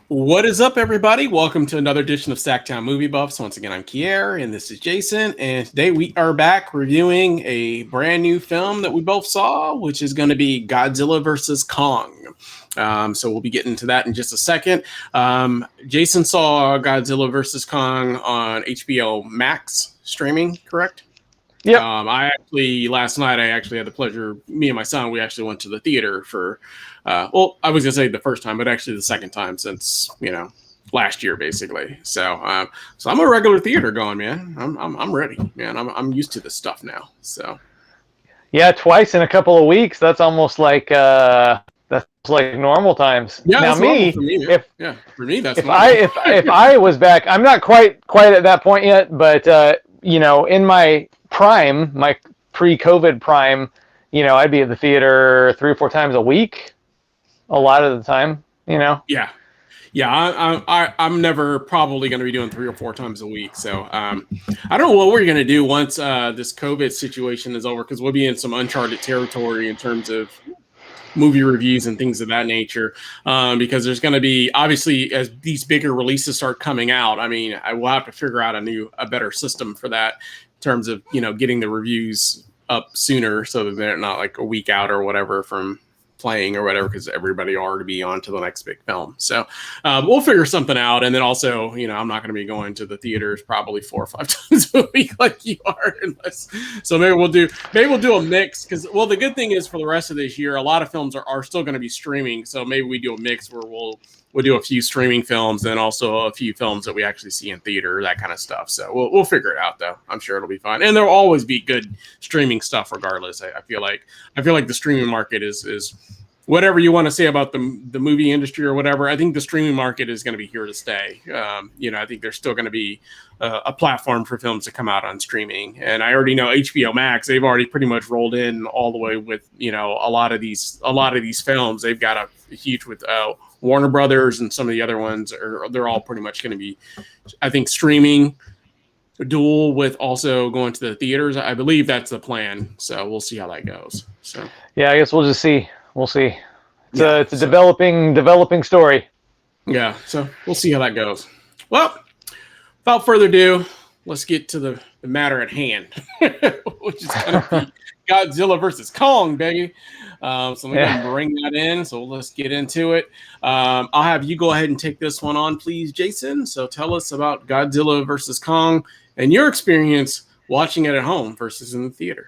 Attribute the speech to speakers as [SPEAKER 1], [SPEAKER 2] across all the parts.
[SPEAKER 1] What is up, everybody? Welcome to another edition of SacTown Movie Buffs. Once again, I'm Kier, and this is Jason. And today we are back reviewing a brand new film that we both saw, which is going to be Godzilla versus Kong. So we'll be getting to that in just a second. Jason saw Godzilla versus Kong on HBO Max streaming, correct?
[SPEAKER 2] Yep.
[SPEAKER 1] Last night I actually had the pleasure, me and my son, we actually went to the theater for, I was going to say the first time, but actually the second time since, last year basically. So I'm a regular theater going, man. I'm ready, man. I'm used to this stuff now. So.
[SPEAKER 2] Yeah, twice in a couple of weeks. That's almost like normal times.
[SPEAKER 1] Yeah,
[SPEAKER 2] now
[SPEAKER 1] that's
[SPEAKER 2] me,
[SPEAKER 1] for me, for me that's
[SPEAKER 2] if
[SPEAKER 1] normal.
[SPEAKER 2] if I was back, I'm not quite at that point yet, but in my prime, my pre-COVID prime, I'd be at the theater 3 or 4 times a week, a lot of the time.
[SPEAKER 1] Yeah. I'm never probably going to be doing 3 or 4 times a week. So I don't know what we're going to do once this COVID situation is over, because we'll be in some uncharted territory in terms of movie reviews and things of that nature. Because there's going to be, obviously, as these bigger releases start coming out, I will have to figure out a better system for that in terms of, getting the reviews up sooner so that they're not like a week out or whatever from playing or whatever, because everybody already be on to the next big film. So we'll figure something out. And then also, I'm not going to be going to the theaters probably 4 or 5 times a week like you are, so maybe we'll do a mix, because the good thing is for the rest of this year, a lot of films are still going to be streaming. So maybe we do a mix where we'll do a few streaming films and also a few films that we actually see in theater, that kind of stuff. So we'll figure it out, though. I'm sure it'll be fine. And there'll always be good streaming stuff regardless. I feel like the streaming market is whatever you want to say about the movie industry or whatever. I think the streaming market is going to be here to stay. I think there's still going to be a platform for films to come out on streaming. And I already know HBO Max, they've already pretty much rolled in all the way with, a lot of these films. They've got a huge with Warner Brothers, and some of the other ones they're all pretty much going to be, I think, streaming dual with also going to the theaters. I believe that's the plan. So we'll see how that goes. So
[SPEAKER 2] yeah, I guess we'll just see. We'll see. It's a developing story.
[SPEAKER 1] Yeah, so we'll see how that goes. Well, without further ado, let's get to the matter at hand, which is going to be Godzilla versus Kong, baby. So I'm going to bring that in. So let's get into it. I'll have you go ahead and take this one on, please, Jason. So tell us about Godzilla versus Kong and your experience watching it at home versus in the theater.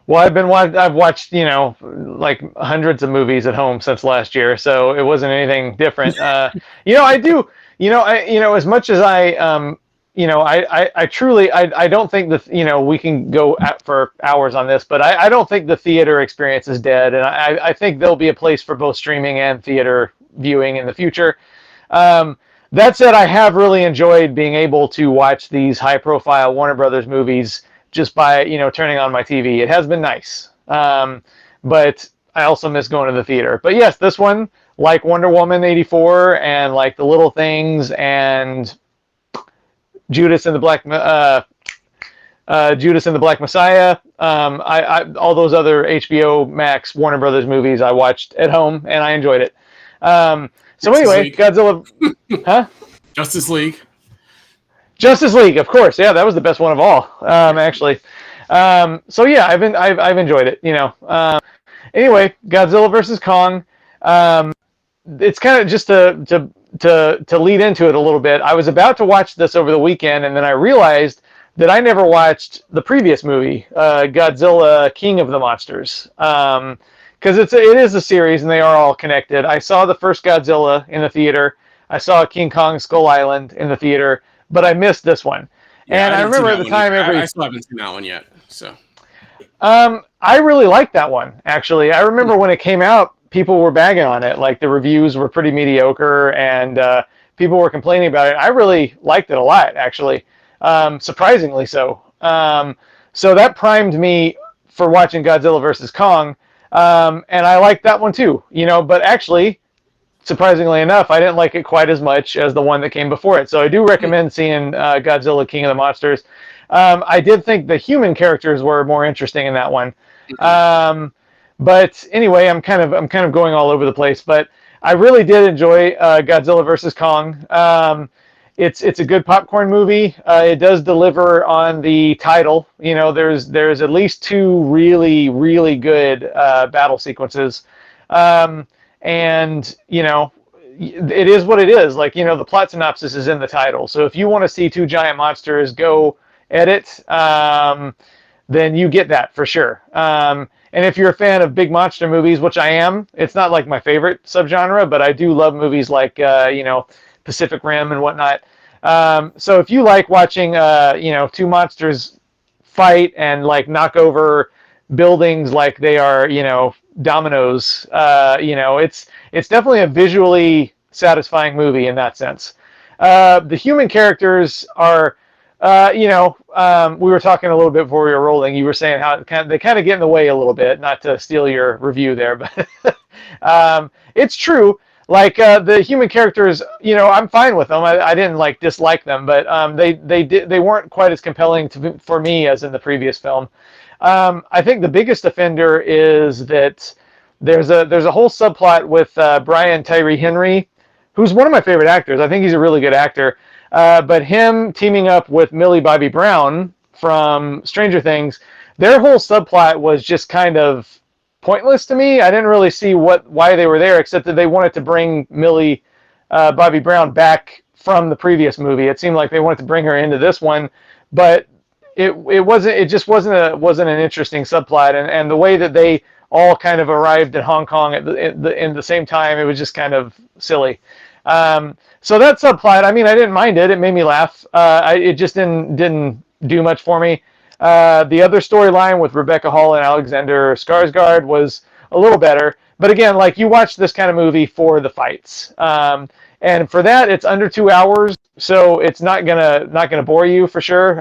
[SPEAKER 2] Well, I've watched, like hundreds of movies at home since last year, so it wasn't anything different. I do, as much as I truly, I don't think that, we can go for hours on this, but I don't think the theater experience is dead. And I think there'll be a place for both streaming and theater viewing in the future. That said, I have really enjoyed being able to watch these high profile Warner Brothers movies just by, turning on my TV. It has been nice. But I also miss going to the theater. But yes, this one, like Wonder Woman 84 and like The Little Things and Judas and the Black Messiah, all those other HBO Max Warner Brothers movies I watched at home, and I enjoyed it. Godzilla, huh? Justice League, of course. Yeah, that was the best one of all, actually. I've enjoyed it. Anyway, Godzilla versus Kong. It's kind of just to lead into it a little bit. I was about to watch this over the weekend, and then I realized that I never watched the previous movie, Godzilla King of the Monsters, because it is a series and they are all connected. I saw the first Godzilla in the theater. I saw King Kong Skull Island in the theater, but I missed this one.
[SPEAKER 1] Yeah,
[SPEAKER 2] and I remember at the time
[SPEAKER 1] I still haven't seen that one yet. So
[SPEAKER 2] I really liked that one, actually. I remember when it came out, people were bagging on it. Like, the reviews were pretty mediocre, and people were complaining about it. I really liked it a lot, actually, surprisingly so. So that primed me for watching Godzilla versus Kong, and I liked that one too. But actually, surprisingly enough, I didn't like it quite as much as the one that came before it. So I do recommend seeing Godzilla King of the Monsters. I did think the human characters were more interesting in that one. But anyway, I'm kind of going all over the place. But I really did enjoy Godzilla versus Kong. It's a good popcorn movie. It does deliver on the title. You know, there's at least two really good battle sequences, and you know, it is what it is. Like, you know, the plot synopsis is in the title. So if you want to see two giant monsters go at it, then you get that for sure. And if you're a fan of big monster movies, which I am, it's not like my favorite subgenre, but I do love movies like you know, Pacific Rim and whatnot. So if you like watching you know, two monsters fight and like knock over buildings like they are, you know, dominoes, you know, it's definitely a visually satisfying movie in that sense. The human characters are, you know, we were talking a little bit before we were rolling. You were saying how they kind of get in the way a little bit. Not to steal your review there, but it's true. Like the human characters, you know, I'm fine with them. I didn't like dislike them, but they weren't quite as compelling for me as in the previous film. I think the biggest offender is that there's a whole subplot with Brian Tyree Henry, who's one of my favorite actors. I think he's a really good actor. But him teaming up with Millie Bobby Brown from Stranger Things, their whole subplot was just kind of pointless to me. I didn't really see why they were there, except that they wanted to bring Millie Bobby Brown back from the previous movie. It seemed like they wanted to bring her into this one, but it just wasn't an interesting subplot, and the way that they all kind of arrived at Hong Kong in the same time, it was just kind of silly. So that subplot, I mean, I didn't mind it. It made me laugh. It just didn't do much for me. The other storyline with Rebecca Hall and Alexander Skarsgård was a little better. But again, like, you watch this kind of movie for the fights. And for that, it's under 2 hours, so it's not gonna bore you for sure.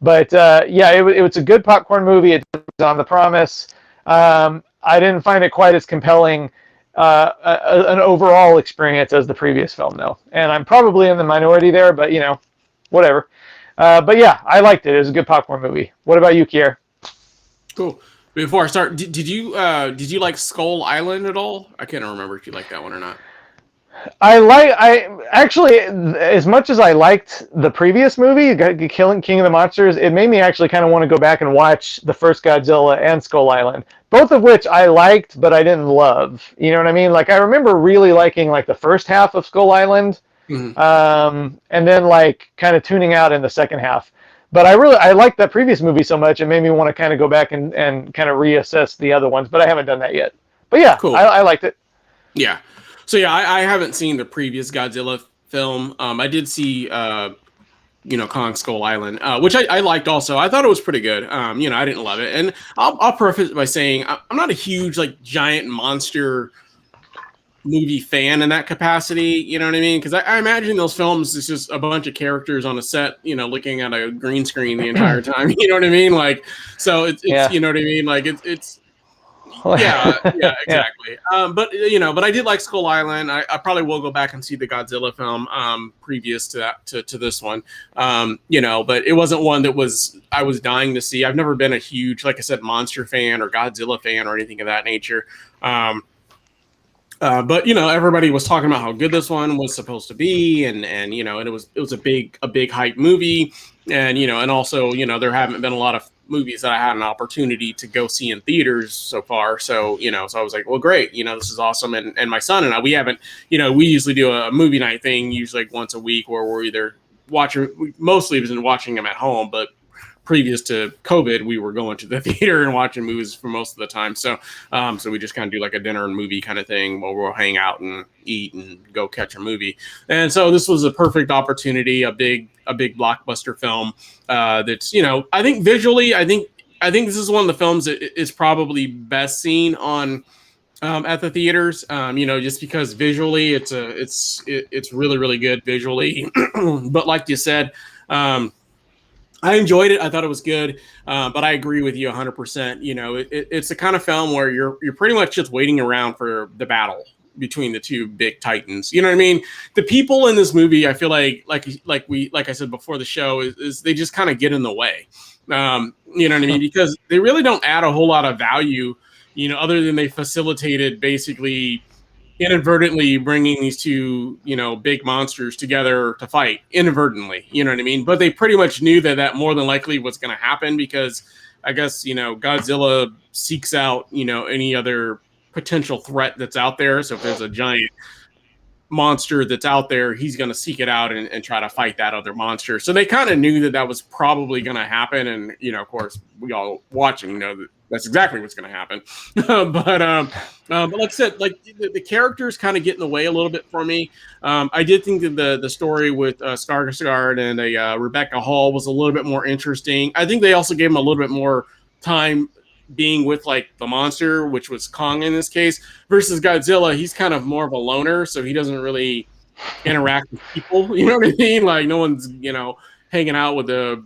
[SPEAKER 2] But yeah, it was a good popcorn movie. It was on the promise. I didn't find it quite as compelling an overall experience as the previous film, though. And I'm probably in the minority there, but you know, whatever. But yeah, I liked it. It was a good popcorn movie. What about you, Kier?
[SPEAKER 1] Cool. Before I start, did you like Skull Island at all? I can't remember if you liked that one or not.
[SPEAKER 2] I actually, as much as I liked the previous movie, Killing King of the Monsters, it made me actually kind of want to go back and watch the first Godzilla and Skull Island, both of which I liked, but I didn't love. You know what I mean? Like, I remember really liking like the first half of Skull Island, and then like kind of tuning out in the second half. But I liked that previous movie so much, it made me want to kind of go back and kind of reassess the other ones, but I haven't done that yet. But yeah, cool. I liked it.
[SPEAKER 1] Yeah. So yeah, I haven't seen the previous Godzilla film. I did see, you know, Kong Skull Island, which I liked also. I thought it was pretty good. You know, I didn't love it, and I'll preface it by saying I'm not a huge like giant monster movie fan in that capacity. You know what I mean? Because I imagine those films it's just a bunch of characters on a set, you know, looking at a green screen the entire time. You know what I mean? Like, so it's yeah. You know what I mean? Like it's. Yeah, exactly. But you know, but I did like Skull Island. I probably will go back and see the Godzilla film previous to that to this one. You know, but it wasn't one that I was dying to see. I've never been a huge, like I said, monster fan or Godzilla fan or anything of that nature. But you know, everybody was talking about how good this one was supposed to be, and you know, and it was a big hype movie, and you know, and also you know, there haven't been a lot of movies that I had an opportunity to go see in theaters so far. So you know, so I was like, well, great, you know, this is awesome. And my son and I, we haven't, you know, we usually do a movie night thing, usually like once a week, where we're either watching, mostly been watching them at home, but previous to COVID, we were going to the theater and watching movies for most of the time. So, so we just kind of do like a dinner and movie kind of thing where we'll hang out and eat and go catch a movie. And so this was a perfect opportunity, a big blockbuster film. That's, you know, I think visually, I think this is one of the films that is probably best seen on at the theaters. You know, just because visually it's really, really good visually. But like you said, I enjoyed it. I thought it was good, but I agree with you 100%. You know, it's the kind of film where you're pretty much just waiting around for the battle between the two big titans. You know what I mean? The people in this movie, I feel like I said before the show, is they just kind of get in the way. You know what I mean? Because they really don't add a whole lot of value. You know, other than they facilitated basically inadvertently bringing these two, big monsters together to fight inadvertently. You know what I mean? But they pretty much knew that more than likely was going to happen because I guess, Godzilla seeks out, any other potential threat that's out there. So if there's a giant monster that's out there, he's going to seek it out and try to fight that other monster. So they kind of knew that was probably going to happen. And, of course, we all watching know that that's exactly what's going to happen. But like I said, like the characters kind of get in the way a little bit for me. I did think that the story with Skarsgård and Rebecca Hall was a little bit more interesting. I think they also gave him a little bit more time being with like the monster, which was Kong in this case, versus Godzilla. He's kind of more of a loner, so he doesn't really interact with people. You know what I mean? Like no one's hanging out with a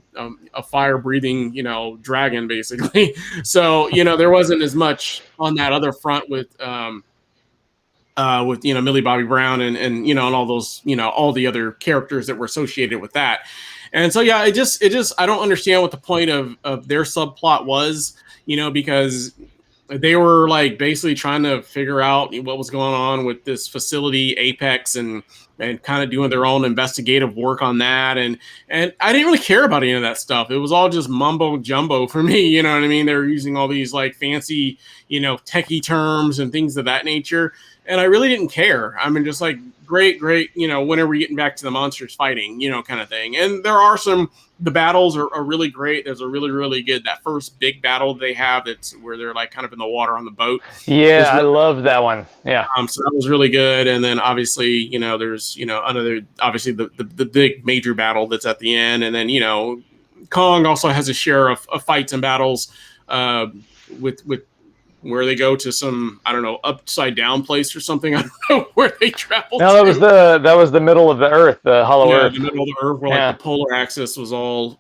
[SPEAKER 1] fire breathing dragon basically. So there wasn't as much on that other front with Millie Bobby Brown and all those all the other characters that were associated with that. And so yeah, it just I don't understand what the point of their subplot was, because they were like basically trying to figure out what was going on with this facility Apex and kind of doing their own investigative work on that. And I didn't really care about any of that stuff. It was all just mumbo jumbo for me. You know what I mean? They were using all these like fancy, techie terms and things of that nature. And I really didn't care. I mean, just like, great, when are we getting back to the monsters fighting, kind of thing. And there are the battles are really great. There's a really, really good, that first big battle they have, that's where they're like kind of in the water on the boat.
[SPEAKER 2] Yeah, I love that one. Yeah.
[SPEAKER 1] So that was really good. And then obviously, there's, obviously the big major battle that's at the end. And then, Kong also has a share of fights and battles with where they go to some, I don't know, upside down place or something. I don't know where they travel.
[SPEAKER 2] No, that was the middle of the Earth, the hollow Earth.
[SPEAKER 1] The middle of the Earth, where like the polar axis was all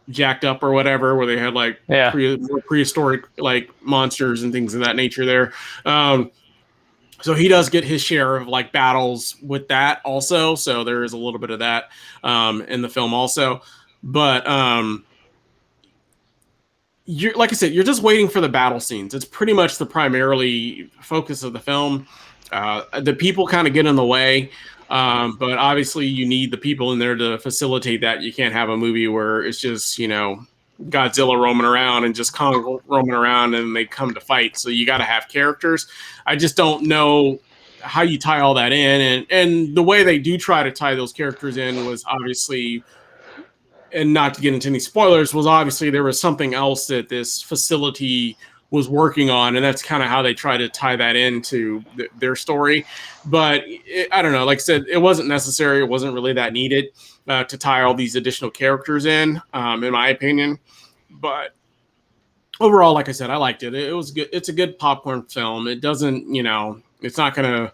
[SPEAKER 1] jacked up or whatever, where they had like more prehistoric like monsters and things of that nature there. So he does get his share of like battles with that also. So there is a little bit of that in the film also. But you're, like I said, you're just waiting for the battle scenes. It's pretty much the primarily focus of the film. The people kind of get in the way, but obviously you need the people in there to facilitate that. You can't have a movie where it's just, Godzilla roaming around and just Kong roaming around and they come to fight. So you got to have characters. I just don't know how you tie all that in. And the way they do try to tie those characters in was obviously, and not to get into any spoilers, was obviously there was something else that this facility was working on, and that's kind of how they try to tie that into their story. But I don't know, like I said, it wasn't necessary. It wasn't really that needed to tie all these additional characters in my opinion. But overall, like I said, I liked it. It was good. It's a good popcorn film. It doesn't, it's not going to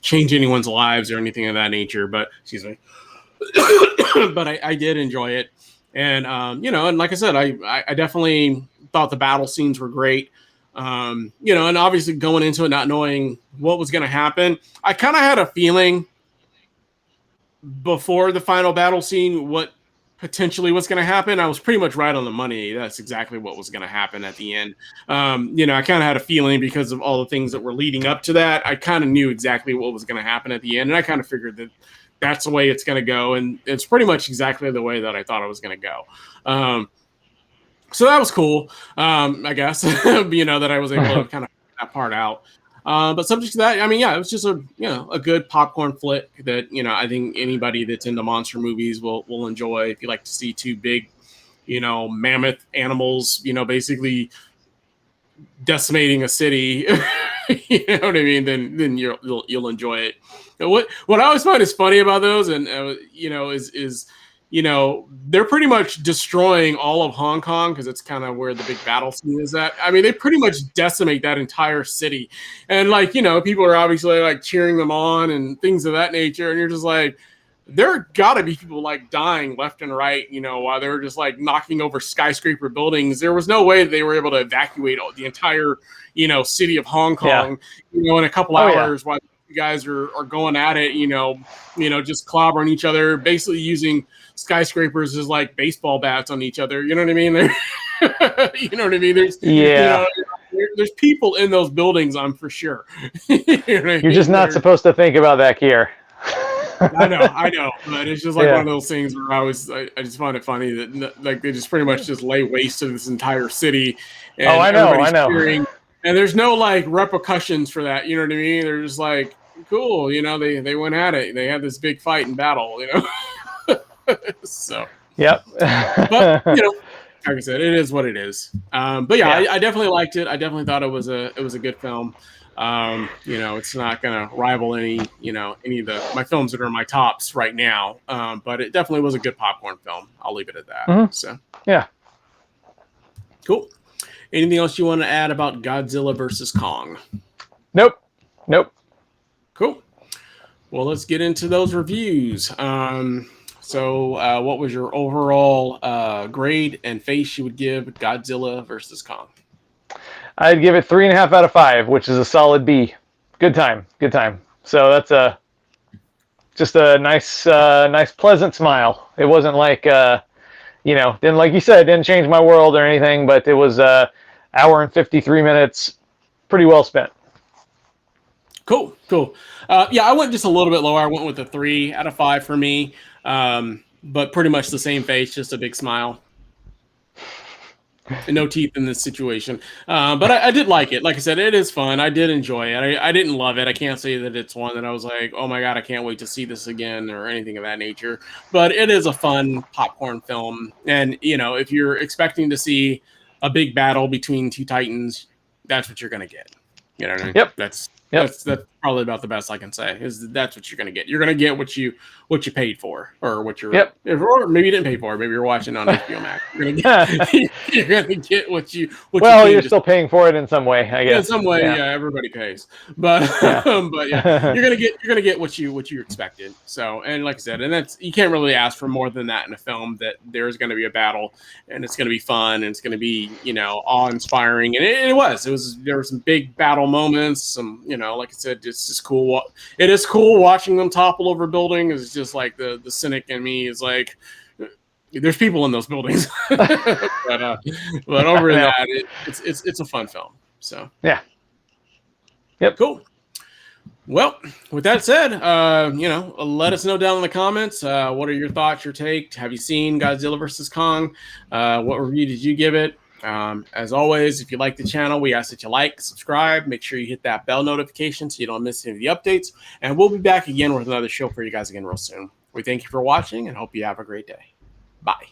[SPEAKER 1] change anyone's lives or anything of that nature, but excuse me. But I did enjoy it. And, and like I said, I definitely thought the battle scenes were great. And obviously going into it, not knowing what was going to happen, I kind of had a feeling before the final battle scene, what potentially was going to happen. I was pretty much right on the money. That's exactly what was going to happen at the end. I kind of had a feeling because of all the things that were leading up to that. I kind of knew exactly what was going to happen at the end. And I kind of figured that that's the way it's going to go. And it's pretty much exactly the way that I thought it was going to go. So that was cool, I guess, that I was able to kind of figure that part out. But subject to that, I mean, yeah, it was just a good popcorn flick that, I think anybody that's into monster movies will enjoy. If you like to see two big, mammoth animals, basically decimating a city, you know what I mean? Then you'll enjoy it. What I always find is funny about those, and is they're pretty much destroying all of Hong Kong because it's kind of where the big battle scene is at. I mean, they pretty much decimate that entire city, and people are obviously like cheering them on and things of that nature, and you're just like, there gotta be people like dying left and right, while they're just like knocking over skyscraper buildings. There was no way they were able to evacuate the entire, city of Hong Kong, in a couple hours while you guys are going at it, just clobbering each other, basically using skyscrapers as like baseball bats on each other. You know what I mean? You know what I mean? There's, there's people in those buildings, I'm for sure.
[SPEAKER 2] You're just not supposed to think about that, Kier.
[SPEAKER 1] I know, but it's just like one of those things where I just find it funny that like they just pretty much just lay waste to this entire city, and everybody's cheering, and there's no like repercussions for that. You know what I mean? They're just like, cool, they went at it. They had this big fight and battle, So,
[SPEAKER 2] yep.
[SPEAKER 1] But like I said, it is what it is. But yeah, I definitely liked it. I definitely thought it was a good film. It's not gonna rival any of my films that are my tops right now. But it definitely was a good popcorn film. I'll leave it at that.
[SPEAKER 2] Mm-hmm.
[SPEAKER 1] So
[SPEAKER 2] yeah.
[SPEAKER 1] Cool. Anything else you want to add about Godzilla versus Kong?
[SPEAKER 2] Nope.
[SPEAKER 1] Cool. Well, let's get into those reviews. So what was your overall grade and face you would give Godzilla versus Kong?
[SPEAKER 2] I'd give it 3.5 out of 5, which is a solid B. Good time. So that's just a nice, pleasant smile. It wasn't like, didn't, like you said, didn't change my world or anything, but it was hour and 53 minutes, pretty well spent.
[SPEAKER 1] Cool. I went just a little bit lower. I went with a 3 out of 5 for me, but pretty much the same face, just a big smile. No teeth in this situation, but I did like it. Like I said, it is fun. I did enjoy it. I didn't love it. I can't say that it's one that I was like, oh my god, I can't wait to see this again or anything of that nature. But it is a fun popcorn film, and if you're expecting to see a big battle between two titans, that's what you're gonna get. You know what I mean?
[SPEAKER 2] Yep.
[SPEAKER 1] That's probably about the best I can say. Is that's what you're gonna get. You're gonna get what you paid for, or what you're.
[SPEAKER 2] Yep.
[SPEAKER 1] Or maybe you didn't pay for it. Maybe you're watching on HBO Max. You're gonna get what you.
[SPEAKER 2] You're still paying for it in some way, I guess.
[SPEAKER 1] In some way, yeah, everybody pays, but but yeah, you're gonna get what you expected. So, and like I said, and that's, you can't really ask for more than that in a film, that there's going to be a battle and it's going to be fun and it's going to be awe-inspiring, and there were some big battle moments. Some like I said, it's just cool. It is cool watching them topple over buildings. It's just like the cynic in me is like, there's people in those buildings, but over that, it's a fun film. So
[SPEAKER 2] yeah, yep,
[SPEAKER 1] cool. Well, with that said, let us know down in the comments. What are your thoughts, your take? Have you seen Godzilla versus Kong? What review did you give it? As always, if you like the channel, we ask that you like, subscribe, make sure you hit that bell notification so you don't miss any of the updates. And we'll be back again with another show for you guys again real soon. We thank you for watching and hope you have a great day. Bye.